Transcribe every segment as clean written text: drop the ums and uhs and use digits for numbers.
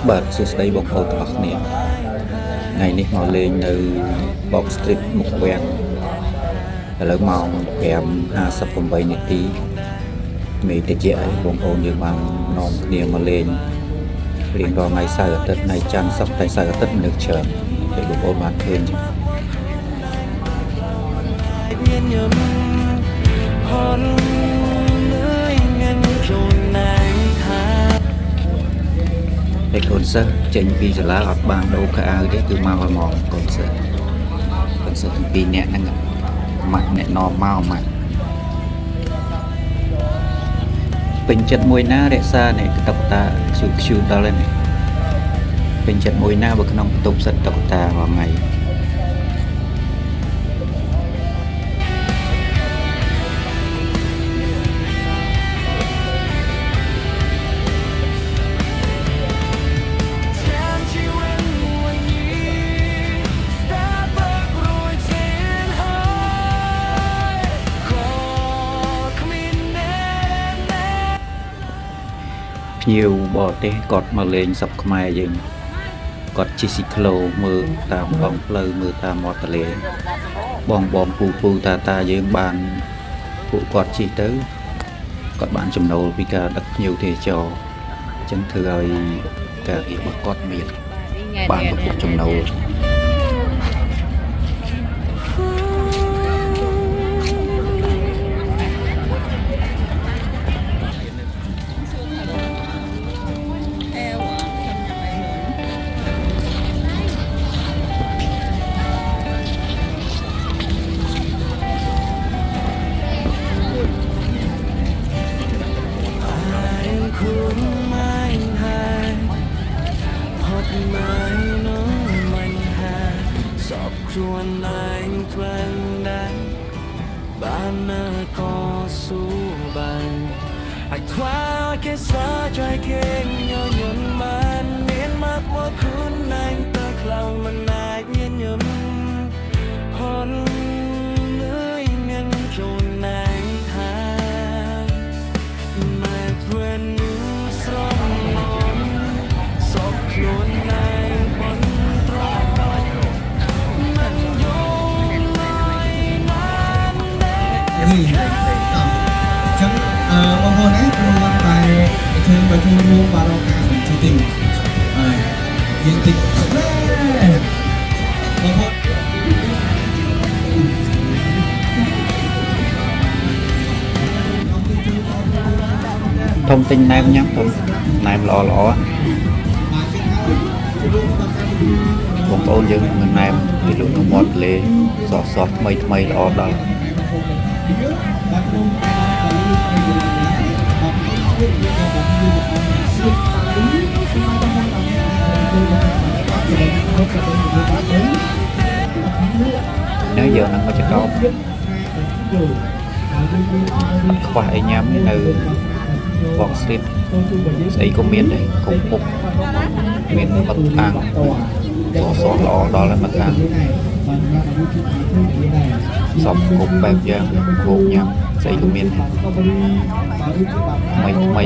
បាទសួស្តីបងប្អូនទាំងអស់គ្នាថ្ងៃនេះមកលេងនៅ Box Street មុខវាំងឥឡូវម៉ោង 5:58 នាទីមេតិចហើយបងប្អូនយើងបាននាំគ្នាមកលេងរៀងរាល់ថ្ងៃសៅរ៍អាទិត្យថ្ងៃច័ន្ទសុក្រតែសៅរ៍អាទិត្យនៅច្រើនហើយបងប្អូនបានឃើញតែកូនសិស្សចេញពីសាលាអត់បានដូរខោអាវទេគឺមកឲ្យមកកូនសិស្សទាំងពីរនាក់ហ្នឹងម៉ាក់អ្នកនាំមកម៉ាក់ពេញចិត្តមួយណារក្សានេះតុក្កតាខ្ជូដល់ហើយនេះពេញចិត្តមួយណាបើក្នុងបន្ទប់សិតតុក្កតារាល់ថ្ងៃភ្ញៀវបរទេសគាត់មកលេងស្រុកខ្មែរយើងគាត់ជិះស៊ីក្លូមើលតាមដងផ្លូវមើលតាមមាត់ទន្លេបងពូតាយើងបានពួកគាត់ជិះទៅគាត់បានចំណូលពីការដឹកភ្ញៀវទេសចរអញ្ចឹងធ្វើឲ្យការងាររបស់គាត់មានបានប្រភពចំណូលchuồn anh quen đánh ban nơ có su bàn ai thoa cái xa trái kinh nhớ nhuận man miên mắt qua khún anh ta lòng mình ai nhiên nhầm hôn lưới miên chuồn anh hai mai quên như sông nón sọc chuồn anh bắn chẳng bông hôn ấy bông bài trên bài chung luôn và đâu cả chương trình chương trình bông hôn thông tin nam nhé thông nam lọបងប្អូនយើងមិនណែមពីលោកនៅមាត់ទន្លេសោះថ្មីល្អដល់នៅgiờនឹងមកចកោបខ្វះអីញ៉ាំនៅ Box Street ស្អីក៏មានដែរគ្រប់ពុកមានមឹកអាំងសល្អដល់ហើយមកខាងសពគ្រប់បែបយ៉ាងគោកញ៉ាំស្អីក៏មានថ្មី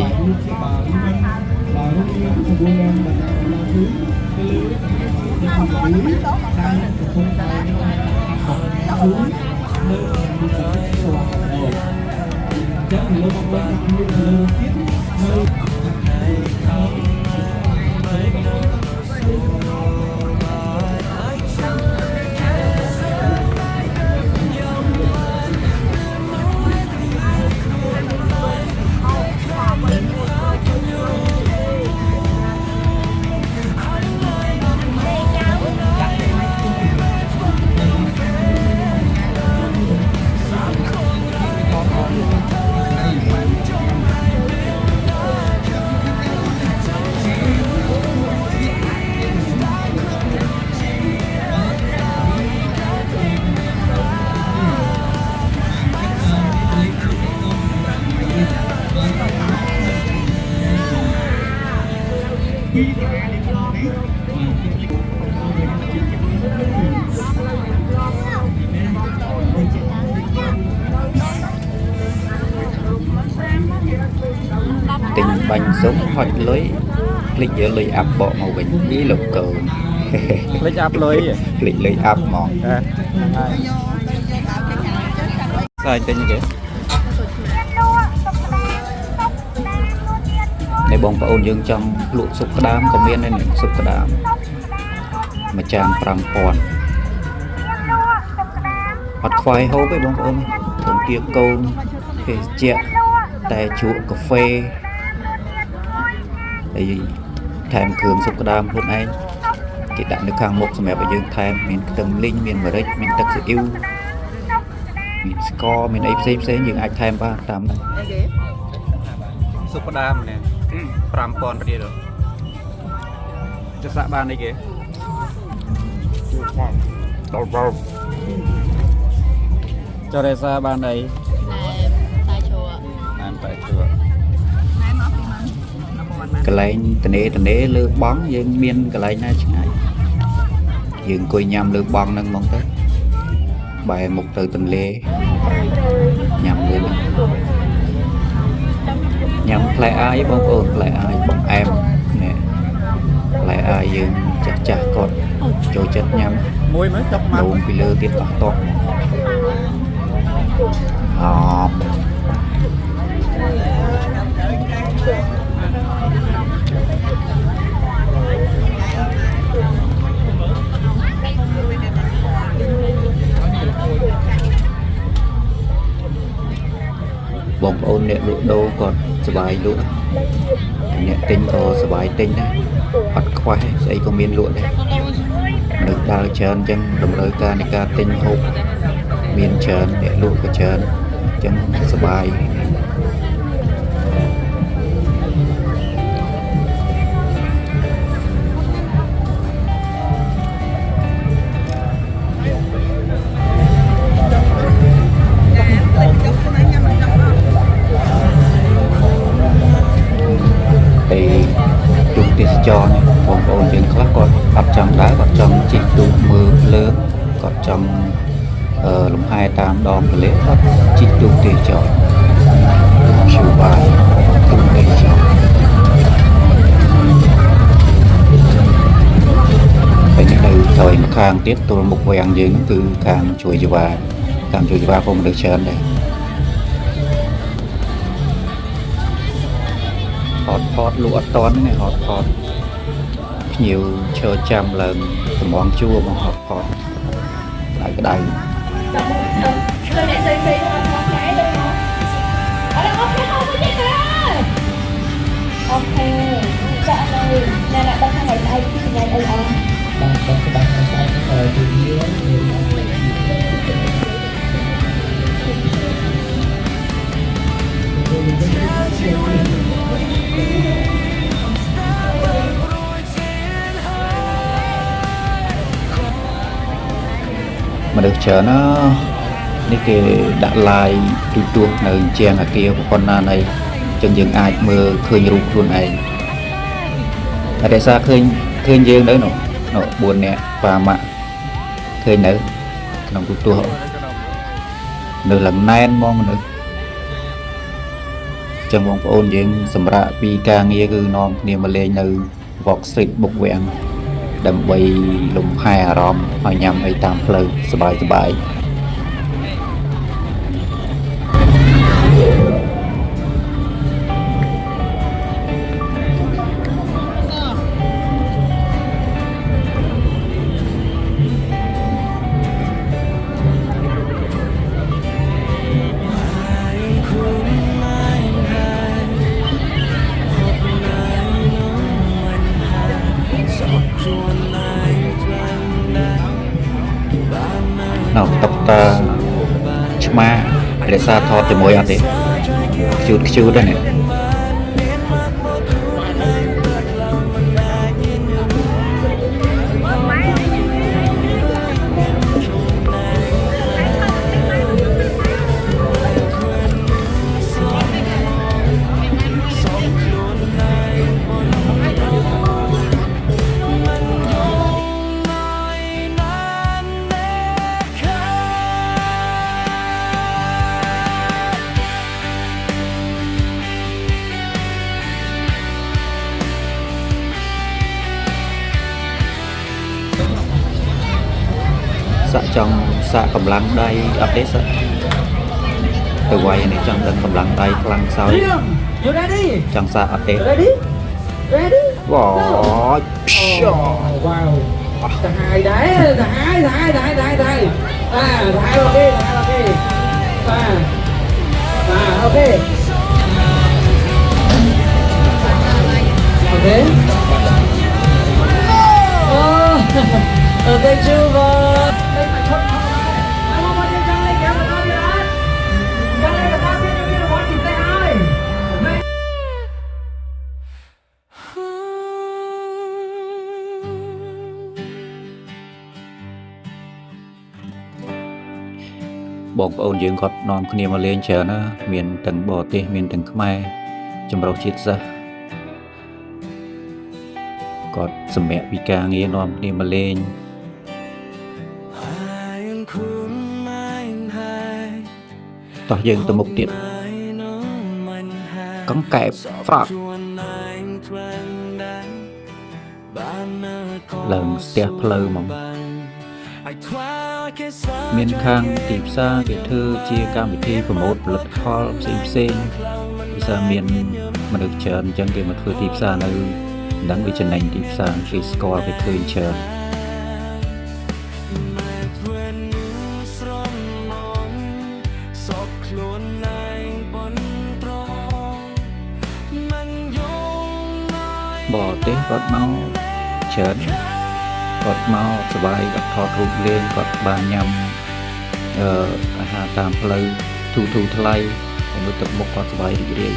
tình bánh sống hoạch lưới lịch giữa lưới áp bỏ màu bình ý lục cờ lấy áp lưới lịch lưới áp mòn sao anh tên như thếในបងប្អូនយើងចង់លក់សុកក្តាមក៏មានដែរនេះសុកក្តាមមួយចាន5000អត់ខ្វាយហូបទេបងប្អូនខ្ញុំទាកូនភេសជ្ជៈតែជក់កាហ្វេហើយថែមគ្រឿងសុកក្តាមខ្លួនឯងគេដាក់នៅខាងមុខសម្រាប់ឲ្យយើងថែមមានខ្ទឹមលីងមានម្រេចមានទឹកស៊ីអ៊ីវមានស្ករមានអីផ្សេងយើងអាចថែមបានតាមហ្នឹង សុខដាមនេះ 5000 រៀលจะសាក់បានអីគេដល់ចរេសាបានអីតែឈួរបានតែឈួរ កន្លែងតនេលើបងយើងមានកន្លែងណាឆ្ងាយយើងអង្គុយញ៉ាំលើបងហ្នឹងហ្មងទៅបែរមុខទៅទន្លេញ៉ាំលើហ្នឹងញ៉ាំផ្លែអាយបងប្អូនផ្លែអាយបងអែមនេះផ្លែអាយយើងចាស់គាត់ចូលចិត្តញ៉ាំ មួយមើលចុកមក ដូងពីលើទៀតអស់តោះហមបងប្អូនអ្នកលក់ដូរគាត់សប្បាយលក់អ្នកទិញក៏សប្បាយទិញដែរអត់ខ្វះស្អីក៏មានលក់ដែរនៅដើរច្រើនអញ្ចឹងតម្រូវការនៃការទិញហូបមានច្រើនអ្នកលក់ក៏ច្រើនអញ្ចឹងសប្បាយ จุดទេសចរនេះបងប្អូនយើងខ្លះគាត់អត់ចង់ដើរគាត់ចង់ជិះទូកមើលភ្លើងគាត់ចង់លំហែតាមដងទន្លេគាត់ជិះទូកទេសចរឈូបាយទូកទេសចរពេលនេះនៅថយម្ខាងទៀតទល់មុខវាំងយើងគឺខាងជួយជីវ៉ាក៏មនុស្សច្រើនដែរ ហត់ផតលក់អត់តន់នេះហត់ផតភ្ញៀវឈរចាំឡើងតម្ងជួរមកហត់ផតក្តៅ មនុស្សច្រើនណានេះគេដាក់ឡាយទូទួនៅជាងអាគារប៉ុណ្ណាណីចឹងយើងអាចមើលឃើញរូបខ្លួនឯងអរិសាឃើញយើងនៅនោះ4នាក់ប៉ាម៉ាក់ឃើញនៅក្នុងទូទួនៅឡើងណែនហ្មងមនុស្សចឹងបងប្អូនយើងសម្រាប់ពីការងារគឺនាំគ្នាមកលេងនៅ Walk Street បុកវាំង ដើម្បីលំហែអារម្មណ៍ឲ្យញ៉ាំអីតាមផ្លូវសบาย Nào tập ta chma để xa thọt cho môi ăn thế chút đây này trong xạ cầm lăng đây update á từ quay này trong đằng cầm lăng đây lăng sau You ready? trong xạ update Ready? Ready? bỏ Oh, wow. Thải đấy, thải. Thải ok. Ok. Okay. Okay, chưa vào. Đây phải chốt không đấy. Anh không có đi trong đây kéo vào đó đi đó. Trong đây là tao biết là có chụp tay ai.បងប្អូនយើងគាត់នាំគ្នាមកលេងច្រើនណាមានទាំងបរទេសមានទាំងខ្មែរចម្រុះជាតិសាសន៍គាត់សម្រាប់ពីការងារនាំគ្នាមកលេង តោះយើងទៅមុខទៀតកង្កែបហ្វ្រាក់ឡើងស្ទះផ្លូវមកមានខាងទីផ្សារគេធ្វើជាកម្មវិធីប្រម៉ូទផលិតផលផ្សេងវិសាមានមនុស្សច្រើនអញ្ចឹងគេមកធ្វើទីផ្សារនៅនឹងវាចំណេញទីផ្សារគេស្គាល់គេឃើញច្រើនបរទេសគាត់មកច្រើនគាត់មកសប្បាយគាត់ថតរូបលេងគាត់បានញ៉ាំអាហារតាមផ្លូវទូថ្លៃហើយមើលទឹកមុខគាត់សប្បាយរីករាយ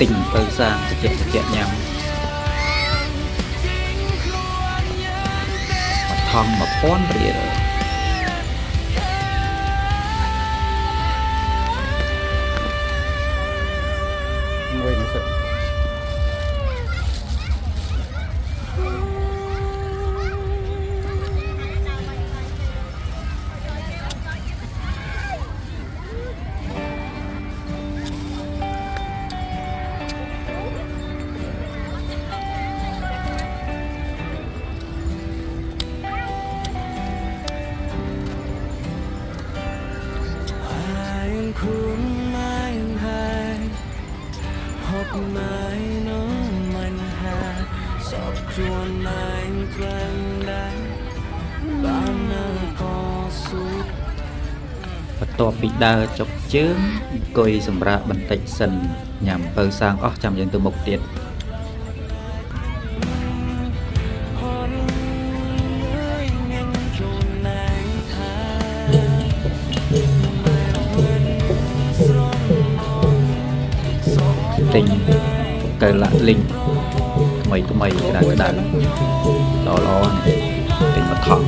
ទិញទៅសាងតិចញ៉ាំថង1000រៀលមួយនេះសិនបន្ទាប់ពីដើរចុកជើងអង្គុយសម្រាប់បន្តិចសិនញ៉ាំពៅសាងអស់ចាំយើងទៅមុខទៀតទិញកៅឡាលីងថ្មីក្តៅល្អៗនេះទិញមកថោក